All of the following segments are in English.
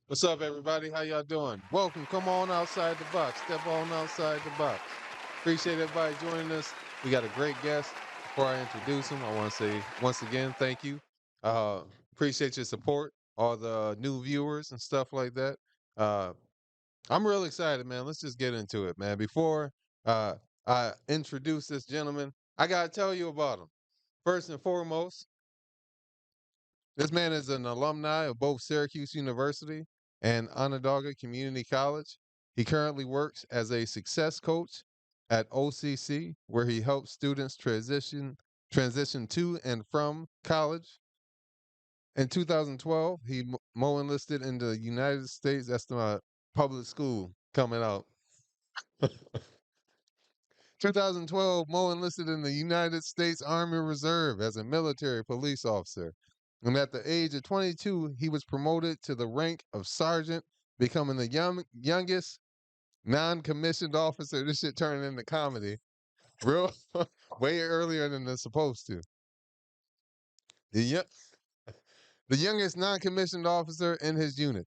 What's up, everybody? How y'all doing? Welcome. Come on outside the box. Step on outside the box. Appreciate everybody joining us. We got a great guest. Before I introduce him, I want to say once again, thank you. Uh, Appreciate your support, all the new viewers and stuff like that. Uh, I'm real excited, man. Let's just get into it, man. Before uh, I introduce this gentleman, I got to tell you about him. First and foremost, this man is an alumni of both Syracuse University and Onondaga Community College. He currently works as a success coach at OCC, where he helps students transition to and from college. In 2012, he Mo enlisted in the United States. That's my public school coming out. 2012, Mo enlisted in the United States Army Reserve as a military police officer. And at the age of 22, he was promoted to the rank of sergeant, becoming the youngest non commissioned officer. This shit turned into comedy real way earlier than they're supposed to. The, yo- the youngest non commissioned officer in his unit.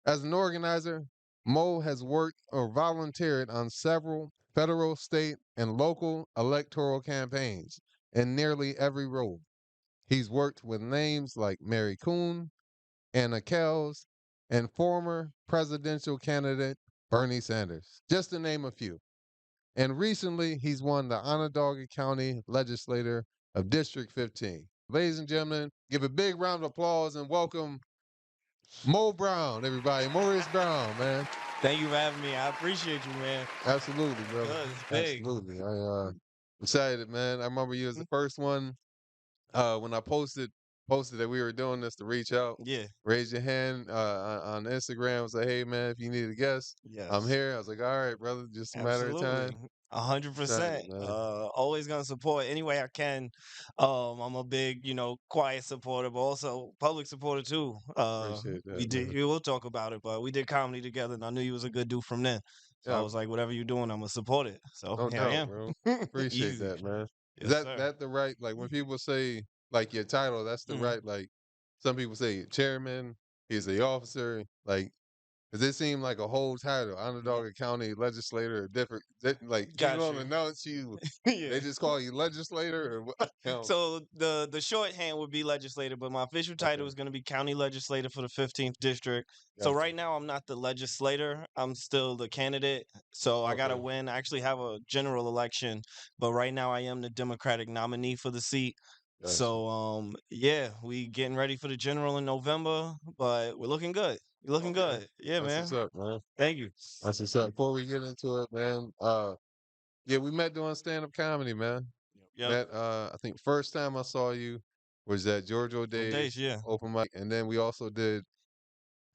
As an organizer, Mo has worked or volunteered on several federal, state, and local electoral campaigns in nearly every role. He's worked with names like Mary Kuhn, Anna Kels, and former presidential candidate Bernie Sanders, just to name a few. And recently, he's won the Onondaga County Legislator of District 15. Ladies and gentlemen, give a big round of applause and welcome Mo Brown, everybody. Maurice Brown, man. Thank you for having me. I appreciate you, man. Absolutely, brother. Good. It's big. Absolutely. I excited, man. I remember you was the Mhm. first one when I posted that we were doing this to reach out. Yeah. Raise your hand on Instagram. Say, hey man, if you need a guest, I'm Yes. here. I was like, all right, brother, just a matter of Absolutely. time. Excited, 100%. man. Always gonna support any way I can. I'm a big, quiet supporter, but also public supporter too. Appreciate We that, did. man. We will talk about it, but we did comedy together, and I knew you was a good dude from then. So I Yeah, was like, whatever you're doing, I'm gonna support it. So no here I doubt, am. bro. Appreciate Easy. that, man. Is Yes, that sir. that the right like when people say like your title, that's the Mhm. right like some people say chairman, he's the officer, like does it seem like a whole title? Yeah. Onondaga County legislator, different like people Got don't you. announce you. Yeah. They just call you legislator or what? No. So the shorthand would be legislator, but my official title Okay, is going to be county legislator for the 15th district. So gotcha. right now I'm not the legislator. I'm still the candidate. So I got to Okay, win. I actually have a general election, but right now I am the Democratic nominee for the seat. gotcha. So yeah, we getting ready for the general in November, but we're looking good. We're looking Okay, good. Yeah, that's what's man. up, man. Thank you. That's what's up. Before we get into it, man. Yeah, we met doing stand up comedy, man. Yep. Met I think first time I saw you was at Georgia Those days, O'Days yeah. open mic, and then we also did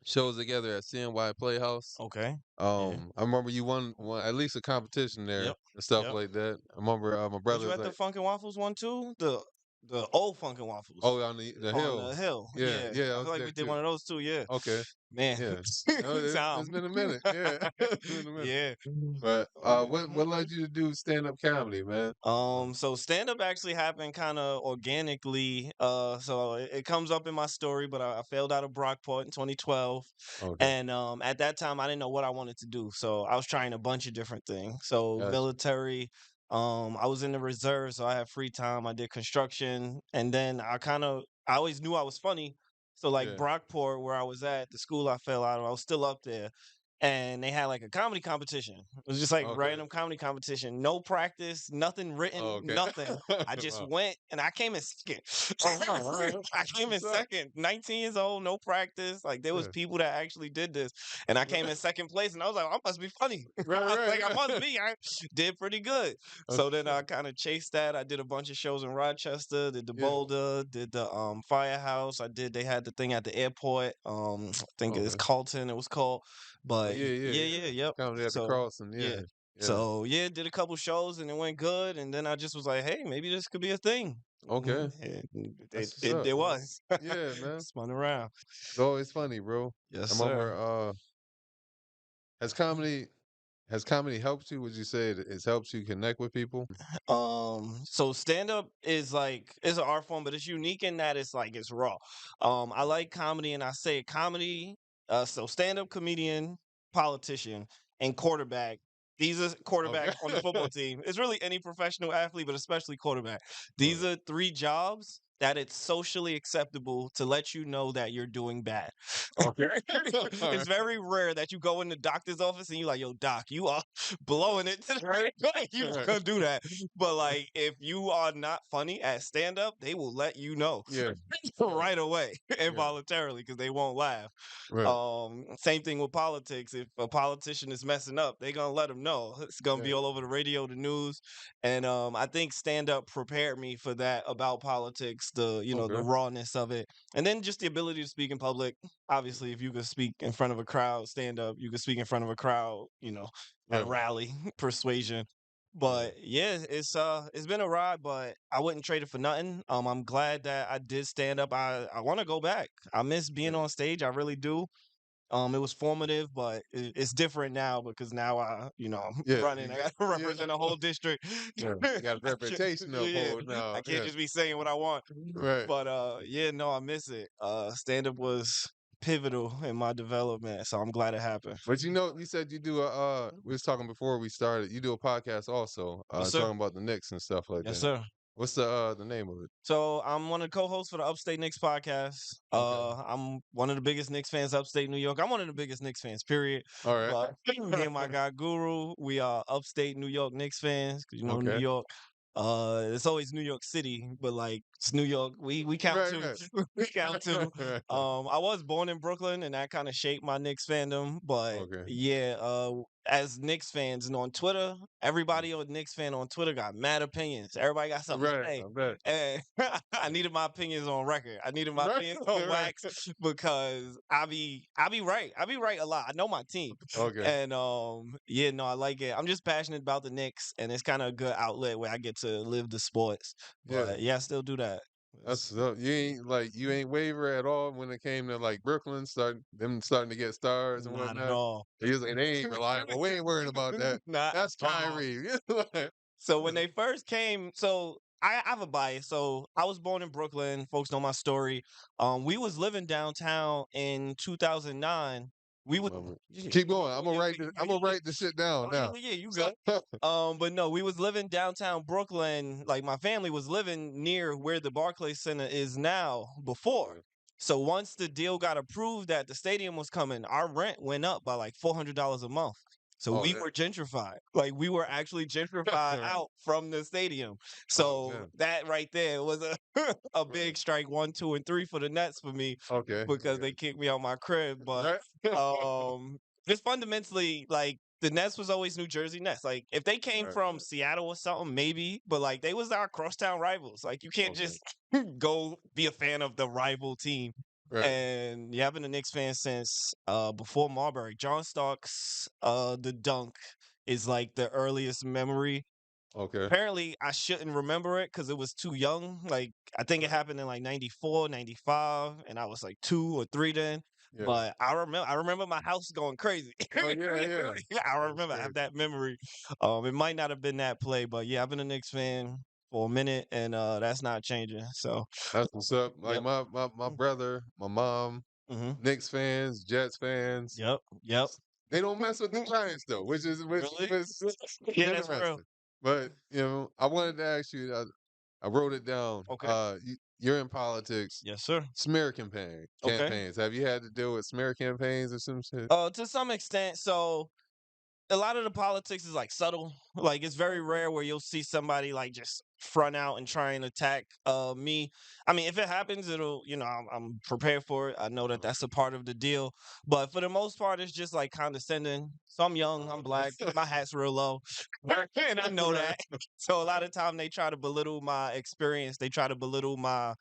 shows together at CNY Playhouse. Okay. Yeah. I remember you won at least a competition there Yep. and stuff Yep. like that. I remember my Was brother you was at the like, Funkin' Waffles one too? The old Funkin' Waffles "Oh, on the on hill, the hill. yeah, Yeah, yeah, I I was feel like there we did too." one of those too. Yeah, Okay, man, yeah. Oh, it's Tom. been a minute, yeah, it's been a minute. Yeah. But what led you to do stand up comedy, man? So stand up actually happened kind of organically. So it comes up in my story, but I failed out of Brockport in 2012, Okay, and at that time I didn't know what I wanted to do. So I was trying a bunch of different things. So gotcha. military. I was in the reserve, so I had free time. I did construction, and then I always knew I was funny. So like Yeah. Brockport, where I was at, the school I fell out of, I was still up there and they had like a comedy competition. It was just like Okay. random comedy competition, no practice, nothing written, Oh, okay. nothing. I just Wow. went and I came in second. Oh, wow. All right. I That's came in what's up. second, 19 years old, no practice. Like there was Yeah. people that actually did this, and I came in second place, and I was like, I must be funny. Right, I was right, like, I must right. be. I did pretty good. That's So what's then I up. kind of chased that. I did a bunch of shows in Rochester, did the Yeah. Boulder, did the Firehouse. I did. They had the thing at the airport. I think it's Okay. Carlton. It was called. Oh But yeah, yeah, yeah, yeah. yeah, yep. Comedy at the So crossing. yeah. Yeah. Yeah. So yeah, did a couple shows and it went good. And then I just was like, hey, maybe this could be a thing. Okay. And That's what's it up, man. was. Yeah, man. Spun around. It's always funny, bro. Yes, I sir. remember has comedy has comedy helped you? Would you say it's helped you connect with people? So stand up is like it's an art form, but it's unique in that it's like it's raw. I like comedy and I say comedy. So stand-up comedian, politician, and quarterback. These are Okay. quarterback on the football team. It's really any professional athlete, but especially quarterback. These Right. are three jobs that it's socially acceptable to let you know that you're doing bad. Okay. All It's right. very rare that you go in the doctor's office and you're like, "Yo, doc, you are blowing it today." Like, you're not Right. gonna do that. But like, if you are not funny at stand up, they will let you know Yeah. Right. right away Yeah. involuntarily because they won't laugh. Right. Same thing with politics. If a politician is messing up, they're gonna let them know. It's gonna Yeah. be all over the radio, the news, and I think stand up prepared me for that about politics. The Okay. rawness of it, and then just the ability to speak in public. Obviously, if you could speak in front of a crowd, stand up. You could speak in front of a crowd. At a Right. rally, persuasion. Yeah. But yeah, it's been a ride, but I wouldn't trade it for nothing. I'm glad that I did stand up. I want to go back. I miss being Yeah. on stage. I really do. It was formative, but it's different now because now I'm Yeah. running. I got to Yeah. represent a whole district. Yeah. You got a I can't, reputation to yeah, uphold now. I can't Yeah. just be saying what I want. Right. But yeah, no, I miss it. Stand up was pivotal in my development, so I'm glad it happened. But you said you do we was talking before we started, you do a podcast also, Yes, sir. talking about the Knicks and stuff like Yes, that. sir. What's the name of it? So I'm one of the co-hosts for the Upstate Knicks podcast. Okay. I'm one of the biggest Knicks fans upstate New York. I'm one of the biggest Knicks fans, period. All right. But me and my guy Guru, we are upstate New York Knicks fans. 'Cause, New Okay. York. It's always New York City, but like it's New York. We count Right, too. right. We count too. Right. I was born in Brooklyn, and that kind of shaped my Knicks fandom. But Okay. yeah, as Knicks fans and on Twitter, everybody on Knicks fan on Twitter got mad opinions. Everybody got something to Right, say. I bet. And I needed my opinions on record. I needed my Right, opinions on right. wax because I be right. I be right a lot. I know my team. Okay. And yeah, no, I like it. I'm just passionate about the Knicks and it's kind of a good outlet where I get to live the sports. Yeah. But yeah, I still do that. That's It's so you ain't waver at all when it came to like Brooklyn starting to get stars and not at whatnot. all. They ain't reliable. We ain't worried about that. Not That's at all. Kyrie. So when they first came, so I have a bias. So I was born in Brooklyn. Folks know my story. We was living downtown in 2009. We would Love it. yeah, Keep oh, going. oh, yeah, I'm gonna write the shit down oh, now. yeah, you good. But no, we was living downtown Brooklyn. Like my family was living near where the Barclays Center is now before. Okay. So once the deal got approved that the stadium was coming, our rent went up by like $400 a month. So Oh we yeah. were gentrified. Like we were actually gentrified out from the stadium. Oh So damn. that right there was a a big strike 1, 2, and 3 for the Nets for me Okay. because Okay. they kicked me out my crib. But Right. just fundamentally, like the Nets was always New Jersey Nets. Like if they came Right. from Seattle or something, maybe, but like they was our crosstown rivals. Like you can't Okay. just go be a fan of the rival team. Right. And yeah, I've been a Knicks fan since before Marbury. John Starks, the dunk is like the earliest memory. Okay. Apparently, I shouldn't remember it because it was too young. Like, I think it Right. happened in like 94, 95, and I was like 2 or 3 then. Yeah. But I remember my house going crazy. Oh yeah, yeah. Yeah, I That's remember. I have crazy. that memory. It might not have been that play, but yeah, I've been a Knicks fan for a minute, and that's not changing. So, That's what's up. Like yep. my brother, my mom, Mm-hmm. Knicks fans, Jets fans. Yep. Yep. They don't mess with the Giants though, which Really? was Yeah, that's real. interesting. But I wanted to ask you. I wrote it down. Okay. You're in politics. Yes, sir. Smear Okay. campaigns. Have you had to deal with smear campaigns or some shit? To some extent, so a lot of the politics is like subtle. Like it's very rare where you'll see somebody like just front out and try and attack me. I mean, if it happens, it'll I'm prepared for it. I know that that's a part of the deal. But for the most part, it's just like condescending. So I'm young, I'm black, my hat's real low, and I know Right. that. So a lot of time they try to belittle my experience. They try to belittle my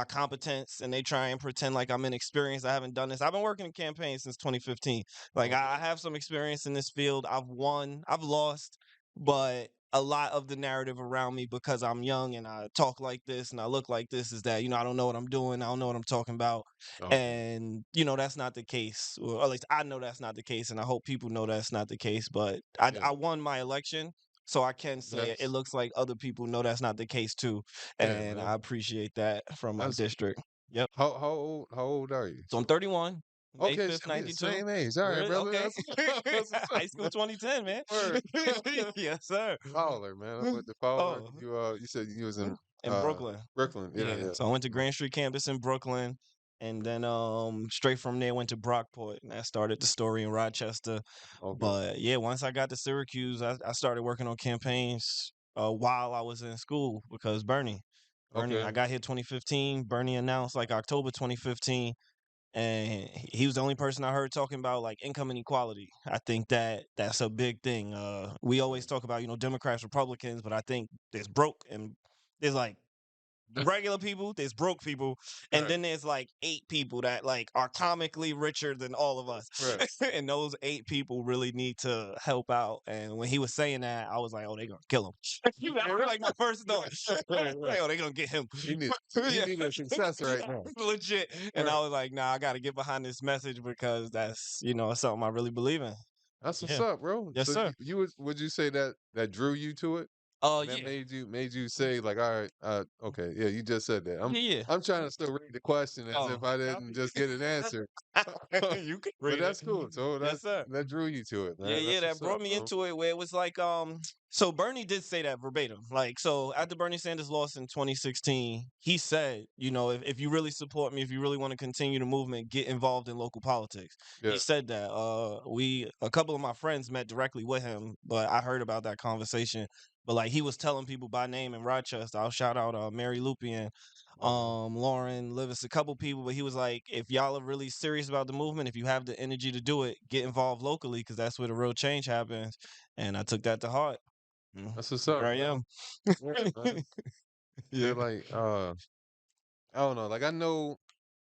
competence, and they try and pretend like I'm inexperienced. I haven't done this. I've been working in campaigns since 2015. Like Okay. I have some experience in this field. I've won, I've lost, but a lot of the narrative around me because I'm young and I talk like this and I look like this is that I don't know what I'm doing. I don't know what I'm talking about. Okay. And that's not the case. Or at least I know that's not the case and I hope people know that's not the case, but Yeah. I won my election. So I can say it That's looks like other people know that's not the case too. yeah, And man. I appreciate that from my That's district. Yep. how old are you? So I'm 31. May Okay, 5th, shit, we the 92. same age. All right, Really? brother. Okay. That's what's up, High school man. 2010, man. Word. Yes, sir. Fowler, man. I went to Fowler. Oh, You said you was in in Brooklyn. Brooklyn. Yeah, Yeah. yeah. So I went to Grand Street campus in Brooklyn, and then straight from there went to Brockport, and that started the story in Rochester. Okay. But yeah, once I got to Syracuse, I started working on campaigns while I was in school because Bernie, Okay. I got here 2015. Bernie announced like October 2015, and he was the only person I heard talking about like income inequality. I think that that's a big thing. We always talk about Democrats, Republicans, but I think there's broke and there's like regular people, there's broke people, and Right. then there's like 8 people that like are comically richer than all of us. Right. And those 8 people really need to help out. And when he was saying that, I was like, oh, they gonna kill him. That was like my first thought. Right. Right. Like, oh, they gonna get him. He need he Yeah. need a successor right now. Legit. And Right. I was like, nah, I gotta get behind this message because that's something I really believe in. That's what's Yeah. up, bro. Yes, So sir. would you say that drew you to it? That Yeah. made you say like, all right, okay, yeah, you just said that. Yeah, yeah. I'm trying to still read the question as if Oh, I didn't copy. just get an answer. You can But read it. that's cool. So Yes, sir. that drew you to it, Yeah, man. yeah, That's that what's up, brought me bro. into it where it was like, so Bernie did say that verbatim. Like, so after Bernie Sanders lost in 2016, he said, if you really support me, if you really want to continue the movement, get involved in local politics. He Yeah. said that. A couple of my friends met directly with him, but I heard about that conversation. But like, he was telling people by name in Rochester. I'll shout out Mary Lupian, Okay. Lauren Livis, a couple people, but he was like, if y'all are really serious about the movement, if you have the energy to do it, get involved locally because that's where the real change happens. And I took that to heart. That's what's Here up, I man. am. Yeah, man. Yeah. They're like, I don't know. Like I know,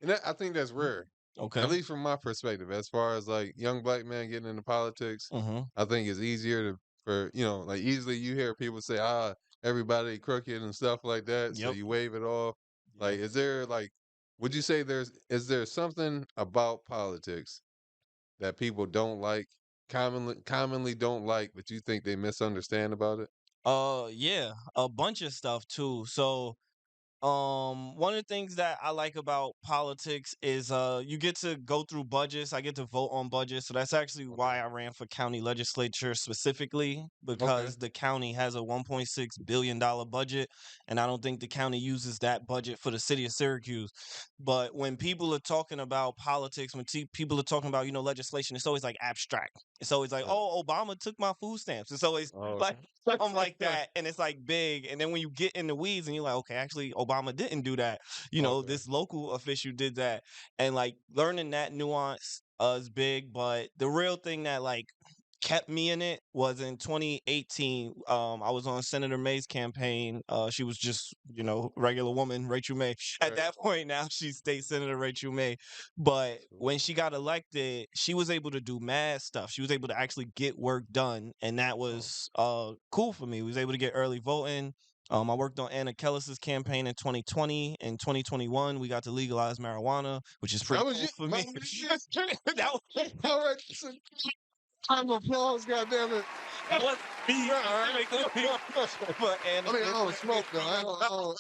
and I think that's rare, at Okay. least from my perspective. As far as like young black men getting into politics, Mm-hmm. I think it's easier for like easily you hear people say, everybody crooked and stuff like that, so Yep. you wave it off. Yeah. Like, is there like, would you say is there something about politics that people don't like, commonly don't like, but you think they misunderstand about it? Yeah, a bunch of stuff too. So one of the things that I like about politics is you get to go through budgets. I get to vote on budgets. So that's actually Okay. why I ran for county legislature specifically, Okay. because the county has a $1.6 billion budget, and I don't think the county uses that budget for the city of Syracuse. But when people are talking about politics, when people are talking about legislation, it's always like abstract. It's always like, Uh, oh, Obama took my food stamps. It's always oh, like something like that, and it's like big. And then when you get in the weeds, and you're like, okay, actually, Obama didn't do that. okay. This local official did that, and like learning that nuance is big. But the real thing that like kept me in it was in 2018. I was on Senator May's campaign. She was just, regular woman, Rachel May. At Right. that point, now she's State Senator Rachel May. But So, when she got elected, she was able to do mad stuff. She was able to actually get work done, and that oh, was cool for me. We was able to get early voting. I worked on Anna Kellis's campaign in 2020. In 2021, we got to legalize marijuana, which is pretty that was cool you. for me. that was All right. So, time of applause, goddammit. That was me I specifically for Anna. mean, I don't smoke though.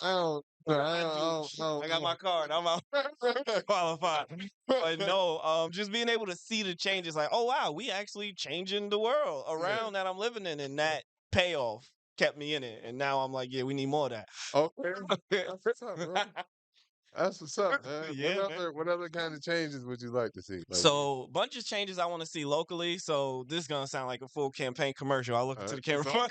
I got my card. I'm out qualified. But no, just being able to see the changes, like, oh wow, we actually changing the world Yeah. around that I'm living in, and that payoff kept me in it. And now I'm like, yeah, we need more of that. Okay. That's what's up, bro. That's what's up, man. Yeah, man. What other kind of changes would you like to see? Like, So, bunch of changes I want to see locally. So, this is gonna sound like a full campaign commercial. I'll look into the it's camera,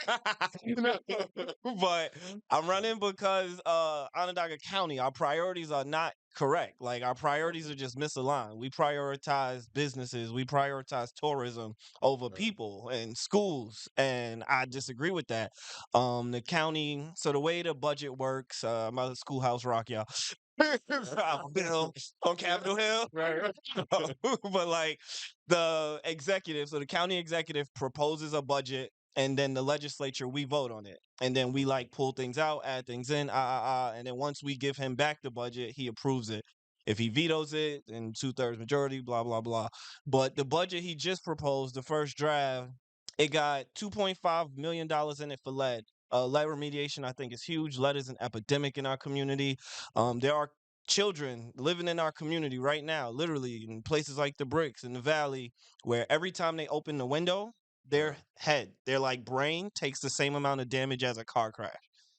okay. but I'm running because Onondaga County, our priorities are not correct. Like our priorities Okay. are just misaligned. We prioritize businesses, we prioritize tourism over Right. people and schools, and I disagree with that. The county. So the way the budget works, I'm at Schoolhouse Rock, y'all. South Bill on Capitol Hill. Right. But like the executive, so the county executive proposes a budget, and then the legislature we vote on it, and then we Okay. like pull things out, add things in, and then once we give him back the budget, he approves it. If he vetoes it, then 2/3 majority, blah blah blah. But the budget he just proposed, the first draft, it got $2.5 million in it for lead. Lead remediation, I think, is huge. Lead is an epidemic in our community. There are children living in our community right now, literally in places like the Bricks in the Valley, where every time they open the window, their Right. their like brain takes the same amount of damage as a car crash.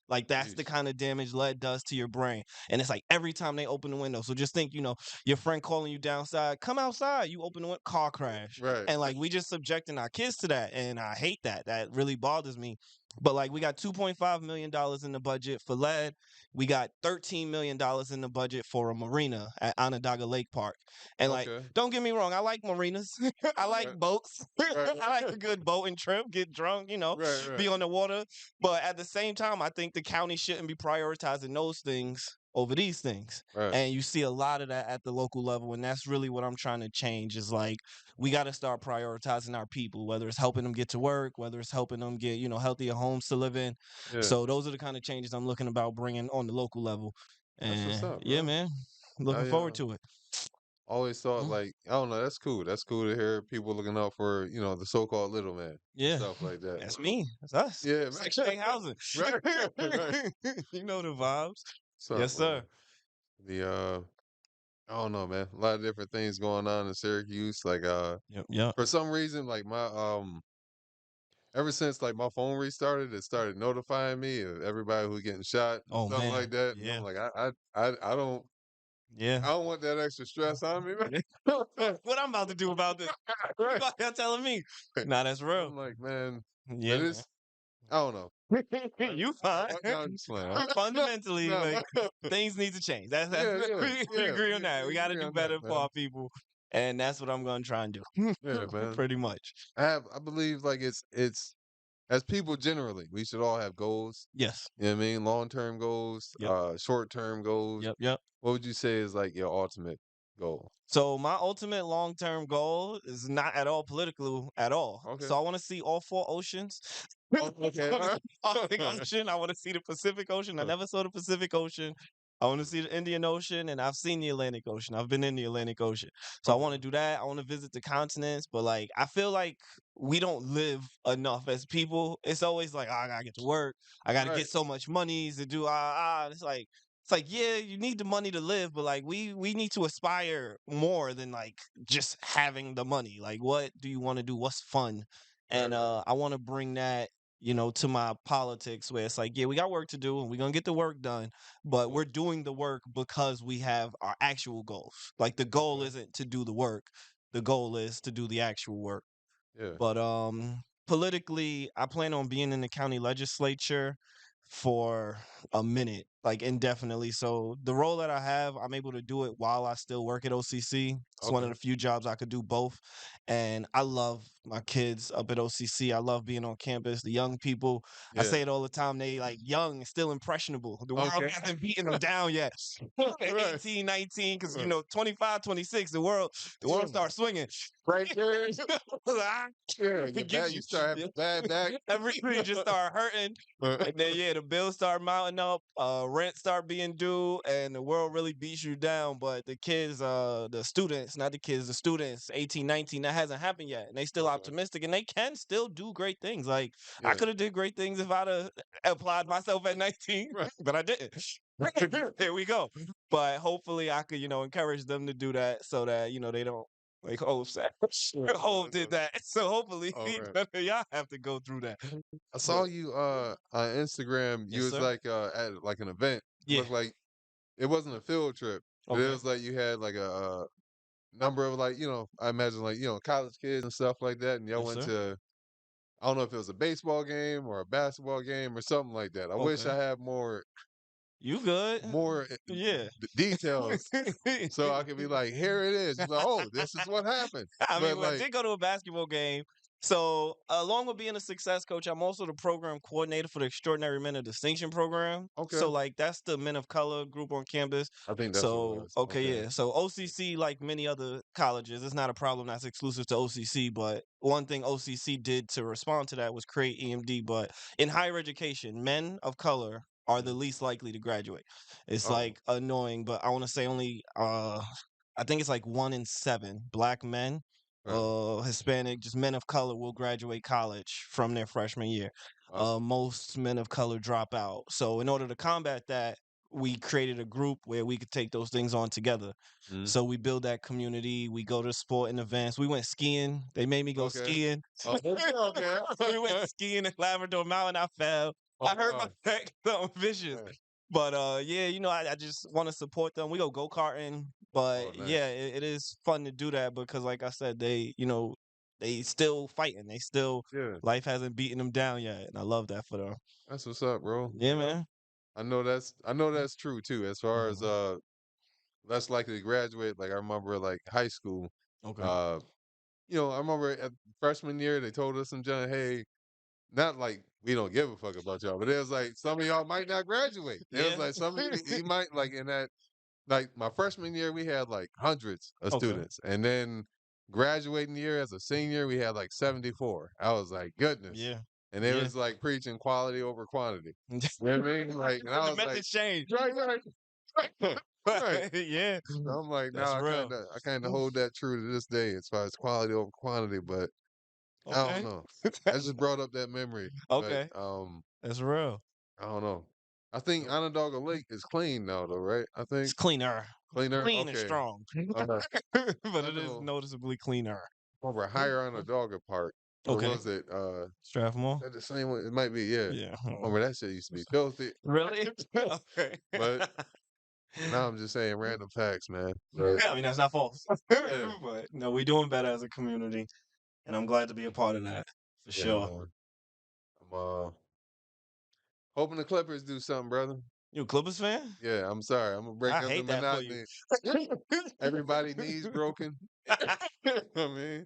Like that's the Jeez. kind of damage lead does to your brain. And it's like every time they open the window. So just think, your friend calling you downside, come outside, you open the window, car crash. Right. And like we just subjecting our kids to that. And I hate that. That really bothers me. But like we got $2.5 million in the budget for lead. We got $13 million in the budget for a marina at Onondaga Lake Park. And like, Okay. don't get me wrong, I like marinas. I like Right. boats. Right. I like a good boating trip, get drunk, Right. Right. be on the water. But at the same time, I think the county shouldn't be prioritizing those things over these things. Right. And you see a lot of that at the local level. And that's really what I'm trying to change is like, we got to start prioritizing our people, whether it's helping them get to work, whether it's helping them get, healthier homes to live in. Yeah. So those are the kind of changes I'm looking about bringing on the local level. That's what's And up, yeah, bro. man, looking I forward to it. always thought Mm, like I don't know. That's cool. That's cool to hear people looking out for the so-called little man and yeah, stuff like that. that's me. That's us. Yeah, Section man. 8 housing. Right. Right. You know the vibes. Yes, Something, sir. man. The I don't know, man. A lot of different things going on in Syracuse. Like Yep, yep. for some reason, like my ever since like my phone restarted, it started notifying me of everybody who's getting shot and Oh stuff man. like that. And Yeah. I'm like, I don't Yeah. I don't want that extra stress on me. Man. What I'm about to do about this? Right. You're telling me. Nah, that's real. I'm like, man, but Yeah, it's I don't know. man. You fine. No, I'm just playing. No, Fundamentally, no, like no. things need to change. That's Yeah, yeah, we yeah. agree on that. We We got to agree do on that, better for man. our people, and that's what I'm going to try and do. Yeah, man. Pretty much. I believe like it's as people generally, we should all have goals. Yes. You know what I mean? Long-term goals, Yep. short-term goals. Yep. Yep. What would you say is like your ultimate goal? So my ultimate long-term goal is not at all political at all. Okay. So I want to see all four oceans. Oh, okay. All right. Arctic Ocean. I want to see the Pacific Ocean. I never saw the Pacific Ocean. I want to see the Indian Ocean, and I've seen the Atlantic Ocean. I've been in the Atlantic Ocean, so I Okay. want to do that. I want to visit the continents, but like I feel like we don't live enough as people. It's always like, I gotta get to work. I gotta Right. get so much money to do. It's like, yeah, you need the money to live, but like we need to aspire more than like just having the money. Like, what do you want to do? What's fun? Right, And right. I want to bring that, to my politics where it's like, yeah, we got work to do and we're gonna get the work done, but Yeah. we're doing the work because we have our actual goals. Like the goal Okay. isn't to do the work, the goal is to do the actual work. Yeah. But politically, I plan on being in the county legislature for a minute, like indefinitely. So the role that I have, I'm able to do it while I still work at OCC. It's one of Okay. the few jobs I could do both. And I love my kids up at OCC. I love being on campus. The young people, I Yeah. say it all the time, they like young, still impressionable. The world Okay. hasn't beaten them down yet. Right. 18, 19, because Right. 25, 26, the world Yeah. starts swinging. Right there. Yeah. Your It back. gets You you. start having Yeah. bad back. Everything just start hurting. And then yeah, the bills start mounting up, rent start being due, and the world really beats you down. But the kids, the students, not the kids, the students, 18, 19, that hasn't happened yet. And they still Okay. optimistic and they can still do great things. Like I Yeah. could have did great things if I'd have applied myself at 19, Right. but I didn't. Here we go. But hopefully I could, encourage them to do that so that, they don't like Hove said. Right. Hove did that. So hopefully Oh, right. none of y'all have to go through that. I saw But you on Instagram. You yes, was sir. like at like an event. It Yeah. looked like it wasn't a field trip, but it Okay. was like you had like a number of like I imagine like college kids and stuff like that, and y'all Yes, went sir. to I don't know if it was a baseball game or a basketball game or something like that. I wish Okay. I had more You good? more Yeah. details so I could be like, here it is. You're like, oh, this is what happened. I But mean, I like, did go to a basketball game. So, along with being a success coach, I'm also the program coordinator for the Extraordinary Men of Distinction program. okay, So, like, that's the men of color group on campus. I think that's what it So, was. okay, Okay, yeah. So, OCC, like many other colleges, it's not a problem that's exclusive to OCC. But one thing OCC did to respond to that was create EMD. But in higher education, men of color are the mhm. least likely to graduate. It's Oh, like annoying, but I want to say only I think it's like 1 in 7 black men, right. Hispanic, just men of color will graduate college from their freshman year. Oh, Most men of color drop out. So in order to combat that, we created a group where we could take those things on together. Mhm. So we build that community. We go to sporting events. We went skiing. They made me go Okay. skiing. Okay. We went skiing in Labrador Mountain. I fell. I hurt my neck. Something vicious. Right. But yeah, I just want to support them. We go karting. Oh, But yeah, nice. it is fun to do that because, like I said, they still fighting. They still Yeah, life hasn't beaten them down yet, and I love that for them. that's what's up, bro. Yeah, man. I know that's true too. As far as Mhm. less likely to graduate, like I remember like high school, Okay. uh, I remember at freshman year they told us some John, hey, not like we don't give a fuck about y'all, but it was like some of y'all might not graduate. It was Yeah. like some of you might like in that like my freshman year we had like hundreds of Okay. students, and then graduating year as a senior we had like 74. I was like, goodness, Yeah. and it Yeah. was like preaching quality over quantity. You know what I mean? Like, and I The was like, methods change. right, right, right. Yeah. So I'm like, That's now real. I kind of hold that true to this day as far as quality over quantity, but I don't Okay. know. I just brought up that memory, but Okay. That's real. I don't know. I think Onondaga Lake is clean now, though, right? I It's think cleaner. cleaner. Clean and Okay, strong. all right. But I it is know noticeably cleaner. over higher Onondaga Park. What Okay. was it? Strathmore? That the same one? It might be. Yeah. Yeah. Remember that shit used to be filthy. Really? Okay. But now I'm just saying random facts, man. But I mean, that's not false. yeah, But no, we're doing better as a community, and I'm glad to be a part of that for yeah, sure. man. I'm hoping the Clippers do something, brother. You a Clippers fan? Yeah, I'm sorry. I'm gonna break I up the hate that for you. monotony. Everybody knees broken. I mean,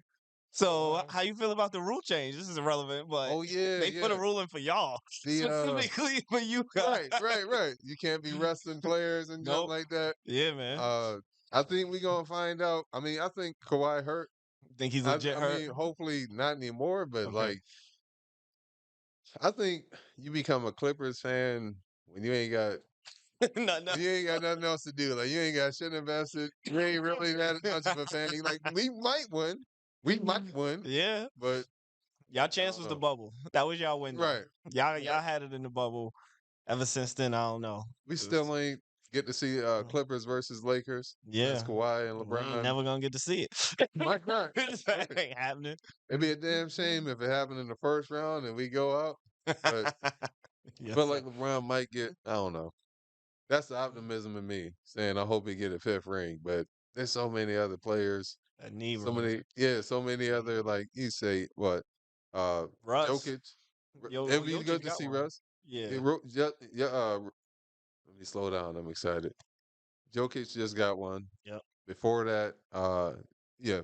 So, uh, how you feel about the rule change? This is irrelevant, but oh yeah, they put a yeah. ruling for y'all, The specifically for you guys. right, right, right. You can't be wrestling players and jump Nope. like that. Yeah, man. Uh, I think we gonna find out. I mean, I think Kawhi hurt. Think he's I, legit I hurt? mean, hopefully not anymore. But Okay. like, I think you become a Clippers fan when you ain't got No, no. nothing else to do. Like you ain't got shit invested. You ain't really that much of a fan. You like we might win. We might win, Yeah. but Y'all I chance don't was the know. bubble. That was y'all window. Right. Y'all had it in the bubble. Ever since then, I don't know. We 'Cause, still ain't get to see Clippers versus Lakers. That's yeah, Kawhi and we ain't LeBron. never gonna get to see it. Might not. That Right. ain't happening. It'd be a damn shame if it happened in the first round and we go out. But I Yes, feel sir. like LeBron might get. I don't know. That's the optimism in me saying I hope he get a fifth ring. But there's so many other players. That knee So roll. many, yeah, so many other like you say what, uh, Russ. Jokic. Well, It'd be good Jokic to got see one. Russ. Yeah. Yeah, yeah. Let me slow down. I'm excited. Jokic just got one. Yep. Before that, yeah,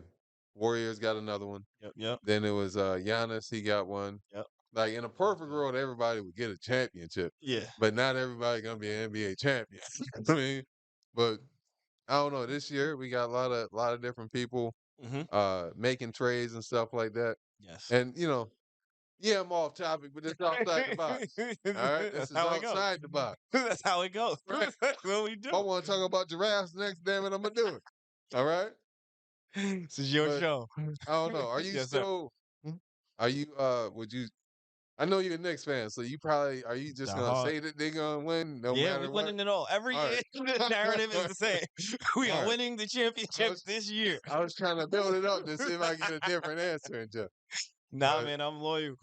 Warriors got another one. Yep. Yep. Then it was Giannis. He got one. Yep. Like in a perfect world, everybody would get a championship, Yeah. but not everybody gonna be an NBA champion. I mean, but I don't know. This year we got a lot of different people Mm-hmm. making trades and stuff like that. Yes. And yeah, I'm off topic, but it's outside the box. All right, this That's is how it goes. outside the box. That's how it goes. Right. That's what we If I do. want to talk about giraffes next, damn it, I'm gonna do it. All right, This is your but show. I don't know. Are you Yes, sir. still? Are you? Would you? I know you're a Knicks fan, so you probably are. You just The gonna hard. say that they're gonna win no Yeah, we matter what? winning it all. Every All year, right. the narrative is the same. We All are right. winning the I championship was this year. I was trying to build it up to see if I get a different answer into. Nah, But man, I'm loyal.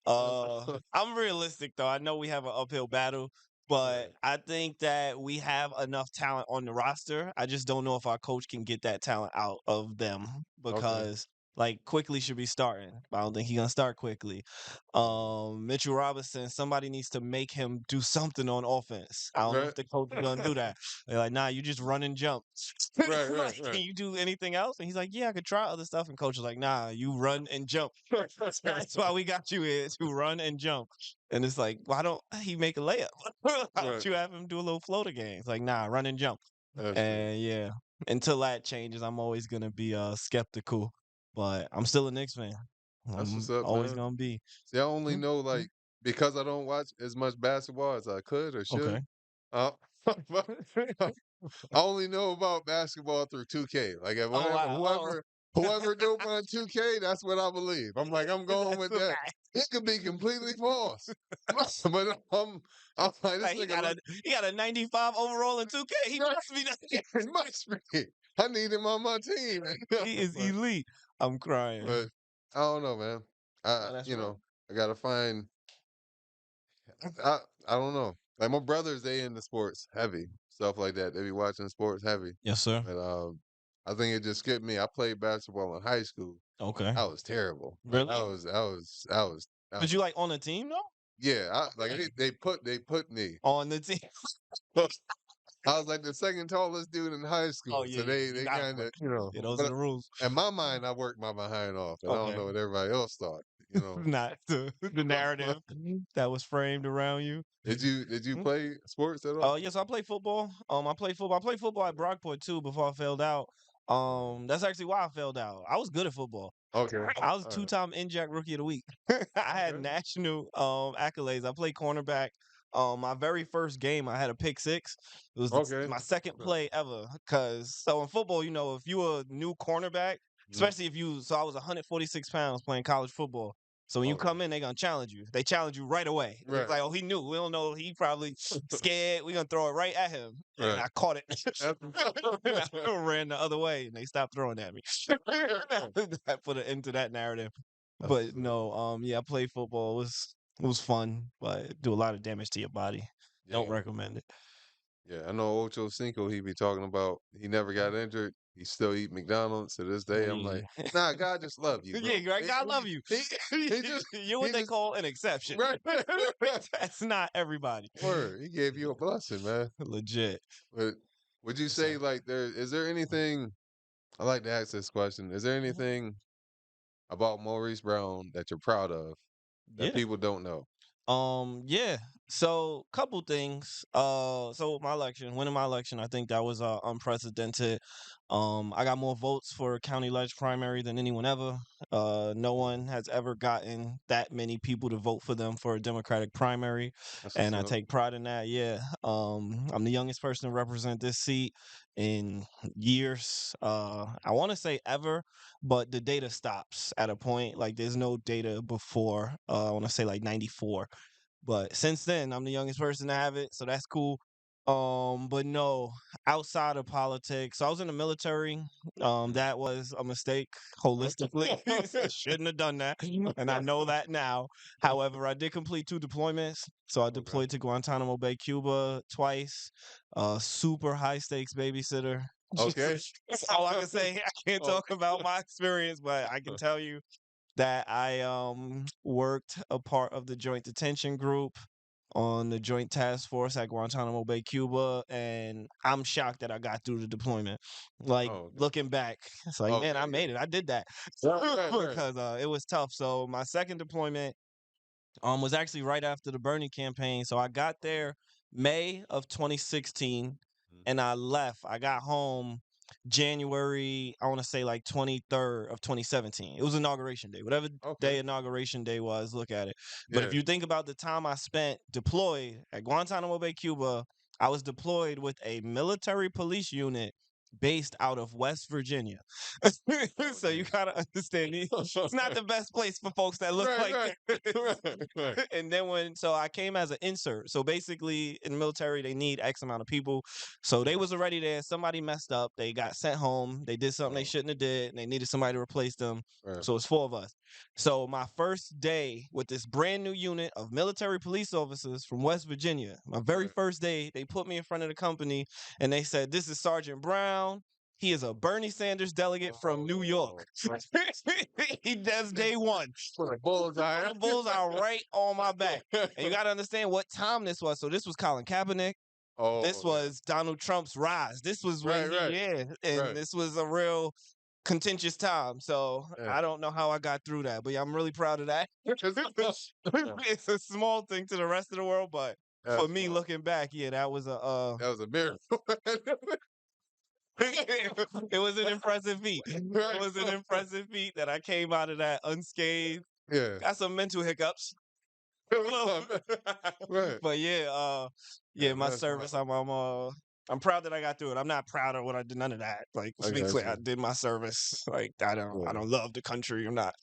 uh, I'm realistic though. I know we have an uphill battle, but right. I think that we have enough talent on the roster. I just don't know if our coach can get that talent out of them Okay. because like quickly should be starting. But I don't think he's gonna start quickly. Mm. Mitchell Robinson, somebody needs to make him do something on offense. I don't know Right. if the coach is gonna do that. They're like, nah, you just run and jump. Right. Like, Right. can Right. you do anything else? And he's like, yeah, I could try other stuff. And coach is like, nah, you run and jump. That's why we got you here to run and jump. And it's like, why don't he make a layup? Why don't Right. you have him do a little floater game? It's like, nah, run and jump. That's true. And yeah, until that changes, I'm always gonna be skeptical. But I'm still a Knicks fan. That's I'm what's up, always man. gonna be. See, I only Mm, know mm, like because I don't watch as much basketball as I could or should. okay. Uh, I only know about basketball through 2K. Like Oh whatever, wow. Oh, whoever. Whoever dope on 2K, that's what I believe. I'm like, I'm going That's with the that. fact. It could be completely false. But I'm like, this Like nigga look. he got a 95 overall in 2K. He must be It must be. I need him on my team. he is but, elite. I'm crying. but I don't know, man. No, that's You real. know, I gotta find. I I don't know. Like my brothers, they into sports heavy stuff like that. They be watching sports heavy, Yes, sir. but I think it just skipped me. I played basketball in high school. Okay. I was terrible. Like Really? I Was you was. like on the team though? Yeah, like they put me. On the team. I was like the second tallest dude in high Oh school, yeah, so yeah. they You they gotta kind play. of Yeah, those are But the rules. in my mind, I worked my behind off, and I don't Okay. know what everybody else thought. You know. Not the narrative that was framed around you. Did you play sports at all? Yes, I play football. I play football. I played football at Brockport too before I failed out. Okay. That's actually why I failed out. I was good at football. Okay. I was All right. two-time NJAC Rookie of the Week. I had Okay. national accolades. I played cornerback. My very first game, I had a pick six. It was Okay. my second Okay. play ever. Cause so in football, if you were a new cornerback, Mhm. especially so I was 146 pounds playing college football. So when you Okay. come in, they gonna challenge you. They challenge you right away. It's Right. like, oh, he knew. We don't know. He probably scared. We gonna throw it right at him. And Right. I caught it. That's I ran the other way, and they stopped throwing at me. I put an end to that narrative. But no, yeah, I played football. It was fun, but do a lot of damage to your body. Don't yeah. recommend it. Yeah. I know Ocho Cinco. He be talking about he never got injured. He still eat McDonald's to this day. I'm like, Hey. nah, God just love you, bro. Yeah, right. God love you. He just You're he what they just call an exception. right. That's not everybody. Word. He gave you a blessing, man. Legit. But would you Yes, say sir. like is there anything I like to ask this question. Is there Mhm. anything about Maurice Brown that you're proud of that Yeah. people don't know? Yeah. So couple things. So my election, winning my election, I think that was unprecedented. I got more votes for a county ledge primary than anyone ever. No one has ever gotten that many people to vote for them for a Democratic primary, That's what's and I up. take pride in that. Yeah. I'm the youngest person to represent this seat in years. I want to say ever, but the data stops at a point. Like there's no data before. I want to say like 94. But since then, I'm the youngest person to have it, so that's cool. But no, outside of politics, so I was in the military. Mhm. That was a mistake holistically. Shouldn't have done that, and I know that now. However, I did complete 2 deployments. So I Okay. deployed to Guantanamo Bay, Cuba twice. Super high stakes babysitter. Okay. That's all I can say. I can't Oh, talk about my experience, but I can tell you that I worked a part of the Joint Detention Group on the Joint Task Force at Guantanamo Bay, Cuba, and I'm shocked that I got through the deployment. Like oh, okay. looking back, it's like, man, I Okay, made it. I did that right. because it was tough. So my second deployment was actually right after the Bernie campaign. So I got there May of 2016 Mhm. and I left. I got home January, I want to say like 23rd of 2017. It was inauguration day. Whatever Okay. day inauguration day was, look at it. But Yeah. if you think about the time I spent deployed at Guantanamo Bay, Cuba, I was deployed with a military police unit based out of West Virginia. Oh, So you jeez. gotta understand it's not the best place for folks that look Right, like right, this. right. And then so I came as an insert. So basically in the military they need X amount of people. So they Mhm. was already there. Somebody messed up. They got sent home. They did something they Oh, shouldn't have did, and they needed somebody to replace them. right, So it's 4 of us. So my first day with this brand new unit of military police officers from West Virginia, my very right. first day, they put me in front of the company and they said, "This is Sergeant Brown. He is a Bernie Sanders delegate from New Oh, York." He does day one. put a bullseye. The Bulls are right on my back. And you got to understand what time this was. So this was Colin Kaepernick. Oh, This okay. was Donald Trump's rise. This was Right, when right, yeah, and right. this was a real contentious time. So Yeah. I don't know how I got through that, but yeah, I'm really proud of that. It's a small thing to the rest of the world, but for That's me wild. looking back, yeah, that was a That was a miracle. it was an impressive feat. It Right. was an impressive feat that I came out of that unscathed. Yeah. Got some mental hiccups. A little. Right. But yeah, Yeah, yeah, but my that's service, wild. I'm I'm proud that I got through it. I'm not proud of what I did. None of that. Like, I to be got clear, I you. did my service. Like, I Yeah. don't love the country. I'm not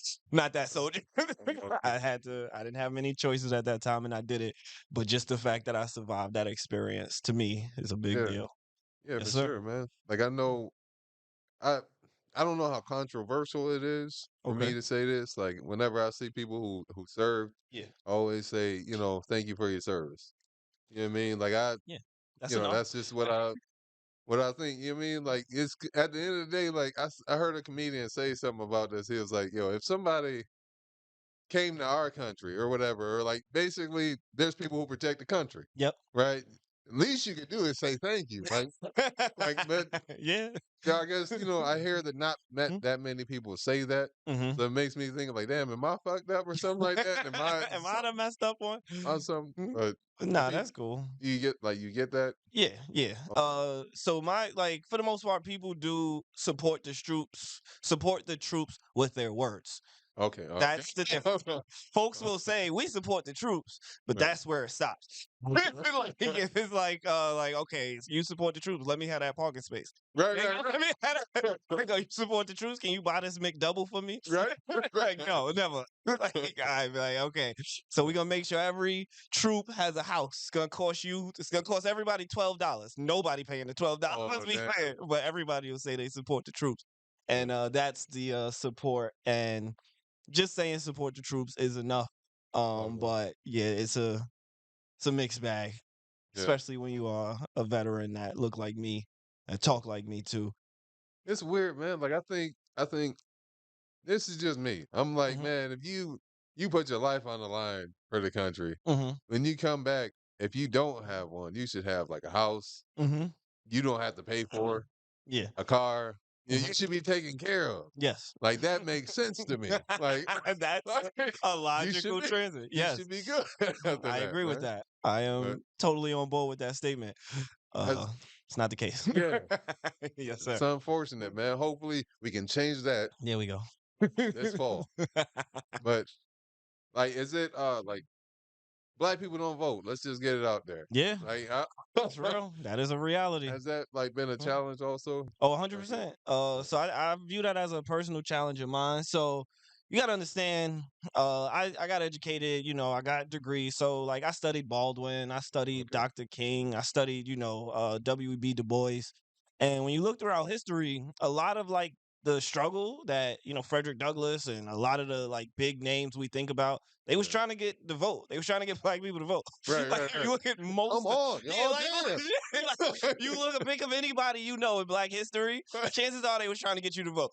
that soldier. Okay. I didn't have many choices at that time, and I did it. But just the fact that I survived that experience to me is a big Yeah. deal. Yeah, Yes, for sir. sure, man. Like I know I I don't know how controversial it is for me Okay. to say this. Like whenever I see people who served, Yeah. I always say, thank you for your service. You know what I mean? Like Yeah. That's enough. that's just what I think. You know what I mean? Like at the end of the day, like I heard a comedian say something about this. He was like, yo, if somebody came to our country or whatever, or like basically there's people who protect the country, Yep. right? At least you could do is say thank you. But Yeah. yeah, I guess I hear that not that many people say that, Mm-hmm. so it makes me think like, damn, am I fucked up or something like that? Am I Am I the messed up one? on something? Mm. But I Nah, think that's cool. you get that. Yeah, yeah. Okay, So my like for the most part, people do support the troops with their words. okay, okay. That's the difference. Folks will say we support the troops, but Right, that's where it stops. Like, it's like okay, you support the troops. Let me have that parking space. right, Hey, right, let me have that. Like, you support the troops? Can you buy this McDouble for me? right, Like, no, never. Like, I'd be like, okay. So we're gonna make sure every troop has a house. It's gonna cost everybody $12. Nobody paying the $12, Oh be damn. fair. But everybody will say they support the troops. And Okay, that's the support. And just saying support the troops is enough. okay, But yeah, it's a mixed bag, yeah. especially when you are a veteran that look like me and talk like me too. It's weird, man. Like I think this is just me. I'm like, Hmm. man, if you put your life on the line for the country, Hmm. when you come back, if you don't have one, you should have like a house. Hmm. You don't have to pay for Yeah. a car. Hmm. You should be taken care of. Yes. Like that makes sense to me. That's Like, a you should logical be transit. you Yes. should be good after I that, agree with man. that. I But am totally on board with that statement. Uh, that's it's not the case. yeah, Yes, it's sir. unfortunate, man. Hopefully we can change that There we go. this fall. But like, is it like black people don't vote? Let's just get it out there. Yeah, Like, that's real. That is a reality. has that like been a challenge also? Oh, Like, 100%. So okay, I view that as a personal challenge of mine. So you got to understand, I got educated, I got degrees. So like I studied Baldwin, I studied okay, Dr. King, I studied, W.E.B. Du Bois. And when you look throughout history, a lot of like the struggle that, Frederick Douglass and a lot of the like big names we think about, they was yeah, trying to get the vote. They was trying to get black people to vote. right, Like right, if right. you look at Come most, on, yeah, y'all, like, like you look think of anybody in Black history, chances are they was trying to get you to vote.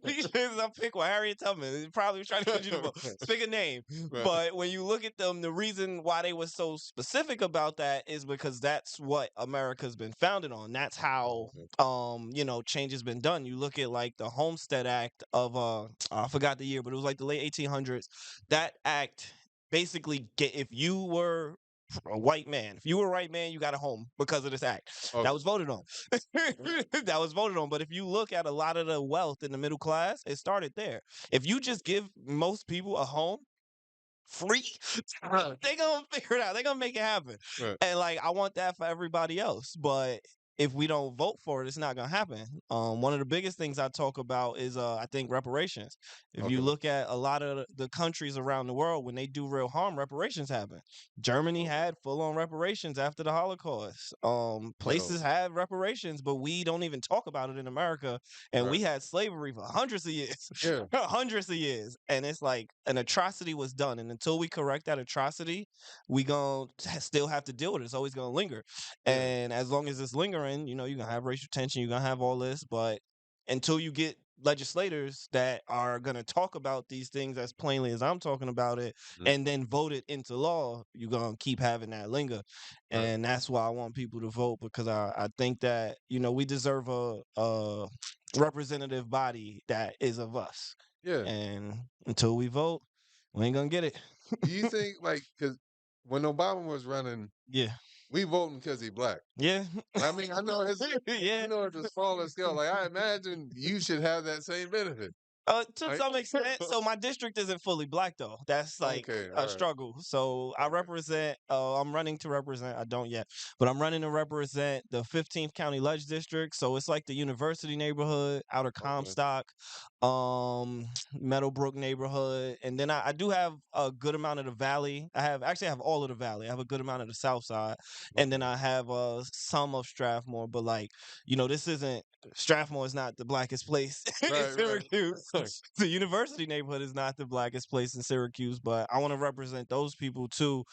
Chances are pick one, Harriet Tubman, they probably was trying to get you to vote. Pick a name. right. But when you look at them, the reason why they were so specific about that is because that's what America's been founded on. That's how Okay. change has been done. You look at like the Homestead Act of I forgot the year, but it was like the late 1800s. That act basically if you were a white man. If you were a white man, you got a home because of this act. That Okay. was voted on. That was voted on. But if you look at a lot of the wealth in the middle class, it started there. If you just give most people a home free, Right. they gonna figure it out. They gonna make it happen. Right. And like I want that for everybody else. But if we don't vote for it, it's not gonna happen. One of the biggest things I talk about is I think reparations. If you Okay. look at a lot of the countries around the world, when they do real harm, reparations happen. Germany Okay. had full on reparations after the Holocaust. Yo. Places had reparations, but we don't even talk about it in America. And Right. we had slavery for hundreds of years. Yeah. Hundreds of years, and it's like an atrocity was done, and until we correct that atrocity, we gonna still have to deal with it. It's always gonna linger, Yeah. and as long as it's lingering, you're gonna have racial tension, you're gonna have all this, but until you get legislators that are gonna talk about these things as plainly as I'm talking about it, Mhm. and then vote it into law, you're gonna keep having that linger, Right. and that's why I want people to vote because I think that we deserve a representative body that is of us. Yeah. And until we vote, we ain't gonna get it. Do you think like because when Obama was running, Yeah. we voting because he black? Yeah. I mean, I know Yeah. it's a smaller scale. Like I imagine you should have that same benefit. To Right? some extent. So my district isn't fully black though. That's like Okay, a all right. struggle. So I Okay. represent. I'm running to represent. I don't yet, but I'm running to represent the 15th County Ledge District. So it's like the University neighborhood, Outer Okay. Comstock, Meadowbrook neighborhood, and then I do have a good amount of the Valley. I have all of the Valley. I have a good amount of the South Side, and then Okay. I have some of Strathmore. But like this isn't Strathmore is not the blackest place in Right, right. Syracuse. The university neighborhood is not the blackest place in Syracuse, but I want to represent those people too.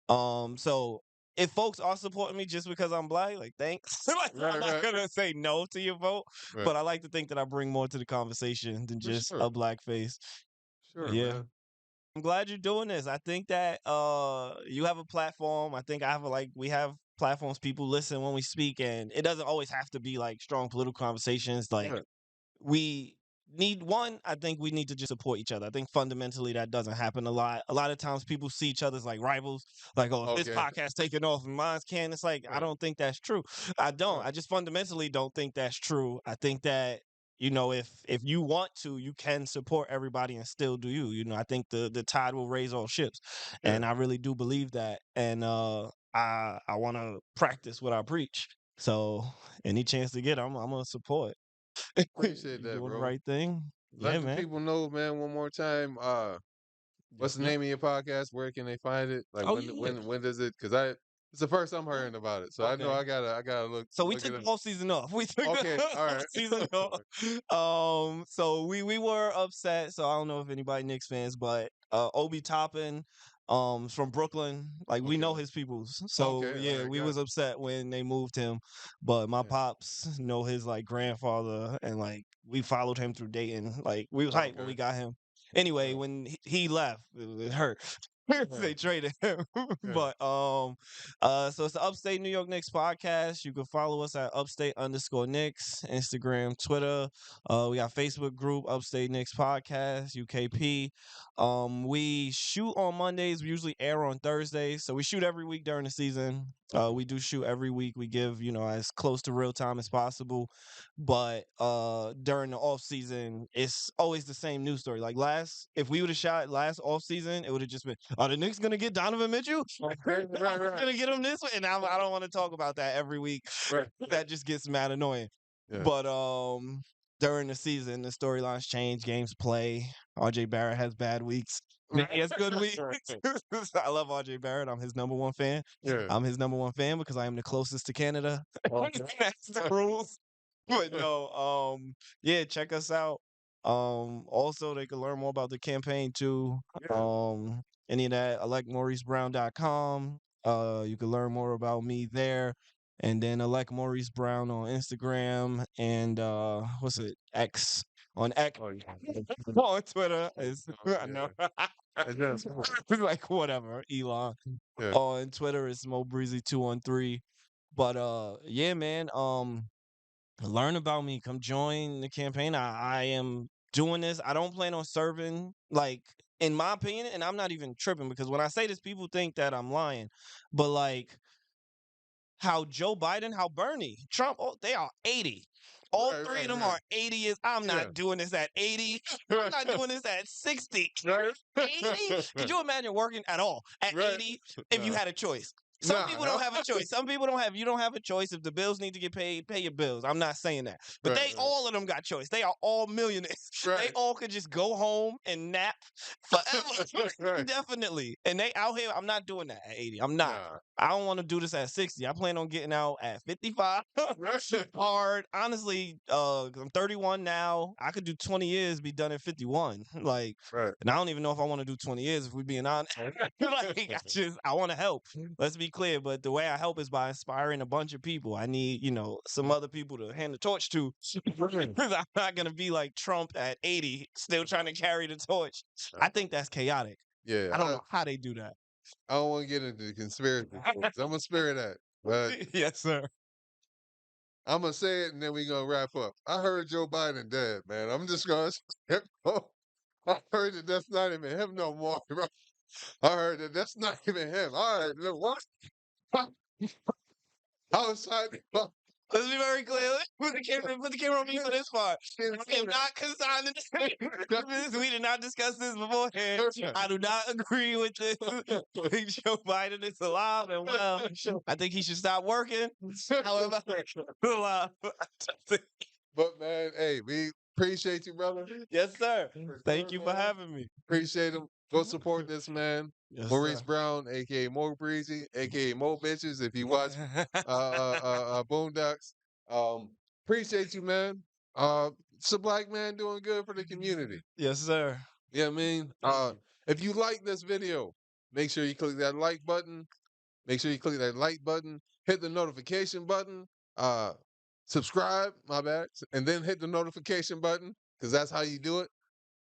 So if folks are supporting me just because I'm black, like thanks. Like, I'm Right, not right, gonna say no to your vote, right. but I like to think that I bring more to the conversation than For just sure. a black face. Sure, Yeah. man. I'm glad you're doing this. I think that you have a platform. I think I have we have platforms people listen when we speak, and it doesn't always have to be like strong political conversations. Like Right. we need one. I think we need to just support each other. I think fundamentally that doesn't happen a lot. A lot of times people see each other as like rivals, like, oh, if this Okay. podcast taking off and mine's can, it's like I Right. don't think that's true. I don't. Right. I just fundamentally don't think that's true. I think that if you want to, you can support everybody and still do you. I think the tide will raise all ships, Yeah. and I really do believe that. And I want to practice what I preach. So any chance to get, I'm gonna support. Appreciate You that, doing the bro. right thing? Yeah, Let the man. people know, man, one more time. What's Yes, the sir. name of your podcast? Where can they find it? Like Oh yeah. when does it? Because it's the first I'm hearing about it, so I know Okay. I gotta So we look took it the up. off season off. We took the Okay, all off right. season off. So we were upset. So I don't know if anybody Knicks fans, but Obi Toppin, is from Brooklyn. Like we know Okay, his peoples. So okay, all yeah, right, we got was upset when they moved him. But my you. Yeah. pops know his like grandfather, and like we followed him through Dayton. Like we was hyped when we Okay. got him. Anyway, Right. when he left, it hurt. Yeah. They traded him. Yeah. But so it's the Upstate New York Knicks podcast. You can follow us at upstate_Knicks, Instagram, Twitter. We got Facebook group Upstate Knicks Podcast, UKP. We shoot on Mondays. We usually air on Thursdays. So we shoot every week during the season. Okay. We do shoot every week. We give, as close to real time as possible. But during the off season, it's always the same news story. Like if we would have shot last off season, it would have just been, are the Knicks gonna get Donovan Mitchell? Right, right, right. Gonna get him this way? And I don't want to talk about that every week. Right. That just gets mad annoying. Yeah. But during the season, the storylines change, games play. RJ Barrett has bad weeks. He has good weeks. Right. I love RJ Barrett. I'm his number one fan. Yeah. I'm his number one fan because I am the closest to Canada. Okay. That's the rules. But no, yeah, check us out. Also they can learn more about the campaign too. Yeah. Any of that, electmauricebrown.com. You can learn more about me there. And then elect Maurice Brown on Instagram and what's it? X on X Oh yeah. on Twitter is I know. Yeah. It does. Like whatever, Elon. Yeah. On Twitter it's Mo Breezy 213. But yeah, man. Learn about me. Come join the campaign. I am doing this. I don't plan on serving, like, in my opinion, and I'm not even tripping because when I say this, people think that I'm lying. But like how Joe Biden, how Bernie, Trump, oh, they are 80. All Right, three of right, them right. are 80 years. I'm Yeah. not doing this at 80. I'm not doing this at 60. Right. 80? Could you imagine working at all at Right. 80 if you Nah. had a choice? Some Nah. people don't have a choice. Some people you don't have a choice. If the bills need to get paid, pay your bills. I'm not saying that. But Right, right. all of them got choice. They are all millionaires. They Right. all could just go home and nap forever. Right. Definitely. And they out here, I'm not doing that at 80. I'm not. Nah. I don't want to do this at 60. I plan on getting out at 55. Right. Hard. Honestly, 'cause I'm 31 now. I could do 20 years, be done at 51. Like, Right. and I don't even know if I want to do 20 years if we're being honest. Like, I want to help. Let's be clear. But the way I help is by inspiring a bunch of people. I need, some other people to hand the torch to. Because I'm not going to be like Trump at 80, still trying to carry the torch. I think that's chaotic. Yeah. I don't know how they do that. I don't want to get into the conspiracy. I'm gonna spare that, but Yes, sir. I'm gonna say it and then we gonna wrap up. I heard Joe Biden dead, man. I'm just gonna. I heard that that's not even him no more, bro. I heard that that's not even him. All right, look, what? I was trying to. Let's be very clear. Put the camera on me for this part. I am not consigning this. We did not discuss this beforehand. I do not agree with this. Joe Biden is alive and well. I think he should stop working. However, alive. But man, hey, we appreciate you, brother. Yes, sir. Thank you for having me. Appreciate him. Go support this man, Yes, Maurice sir. Brown, aka Mo Breezy, aka Mo Bitches. If you watch Boondocks, appreciate you, man. It's a black man doing good for the community. Yes, sir. Yeah, I mean, if you like this video, make sure you click that like button. Make sure you click that like button, hit the notification button, subscribe, my bad, and then hit the notification button because that's how you do it.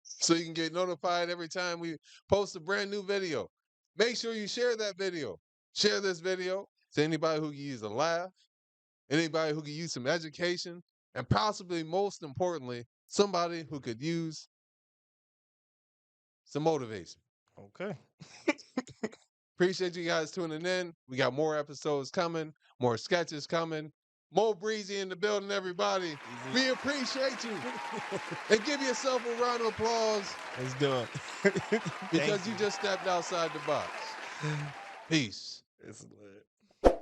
So you can get notified every time we post a brand new video. Make sure you share that video. Share this video to anybody who can use a laugh, anybody who can use some education, and possibly most importantly, somebody who could use some motivation. Okay. Appreciate you guys tuning in. We got more episodes coming, more sketches coming. Mo Breezy in the building, everybody. We appreciate you. And give yourself a round of applause. Let's do it. Because you just stepped outside the box. Peace. It's lit.